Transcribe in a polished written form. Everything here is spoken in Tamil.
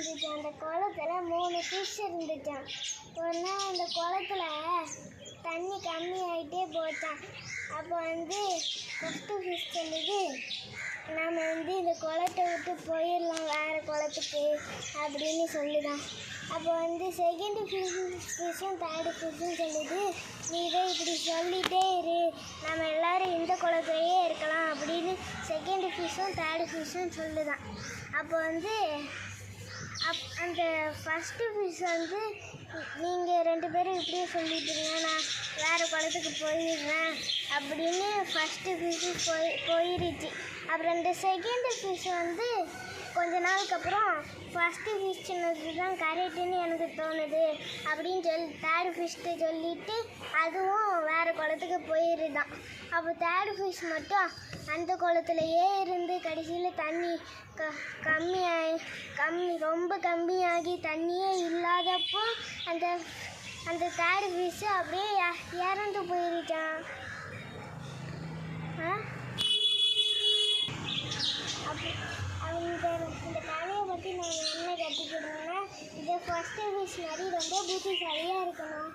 இருந்துச்சு. அந்த குளத்துல 3 ஃபிஷ் இருந்துச்சான். ஒரு நாள் அந்த குளத்துல தண்ணி கம்மியாயிட்டே போச்சான். அப்போ ஃபஸ்ட்டு ஃபிஷ் சொல்லுது, நாம் இந்த குளத்தை விட்டு போயிடலாம் வேறு குளத்துக்கு அப்படின்னு சொல்லுதான். அப்போ செகண்ட் ஃபிஷ்ஷும் தேர்டு ஃபிஷ்ஷும் சொல்லுது, நீ இதை இப்படி சொல்லிகிட்டே இரு, நம்ம எல்லோரும் இந்த குளத்துலையே இருக்கலாம் அப்படின்னு செகண்ட் ஃபிஷ்ஷும் தேர்டு ஃபிஷ்ஷும் சொல்லுதான். அப்போ அந்த ஃபஸ்ட்டு ஃபிஷ் நீங்கள் 2 பேரும் இப்படியே சொல்லிட்டுருங்க, நான் வேறு குளத்துக்கு போயிடுறேன் அப்படின்னு ஃபஸ்ட்டு ஃபிஷ்ஷு போயிடுச்சு. அப்புறம் இந்த செகண்ட் ஃபிஷ் கொஞ்ச நாளுக்கு அப்புறம் ஃபஸ்ட்டு ஃபிஷ் சொன்னது தான் கரெக்டுன்னு எனக்கு தோணுது அப்படின்னு தேர்டு ஃபிஷ்ட்டு சொல்லிவிட்டு அதுவும் வேறு குளத்துக்கு போயிடுதான். அப்போ தேர்டு ஃபிஷ் மட்டும் அந்த குளத்துலையே இருந்து கடைசியில் தண்ணி ரொம்ப கம்மியாகி தண்ணியே இல்லாதப்போ அந்த தேர்டு ஃபிஷ்ஷு அப்படியே இறந்து போயிருச்சான். இந்த கதையை பற்றி நான் என்ன கற்றுக்கிட்டேன்னா, இதை ஃபஸ்ட்டு ஃபிஷ் மாதிரி ரொம்ப புத்திசாலியாக இருக்கணும்.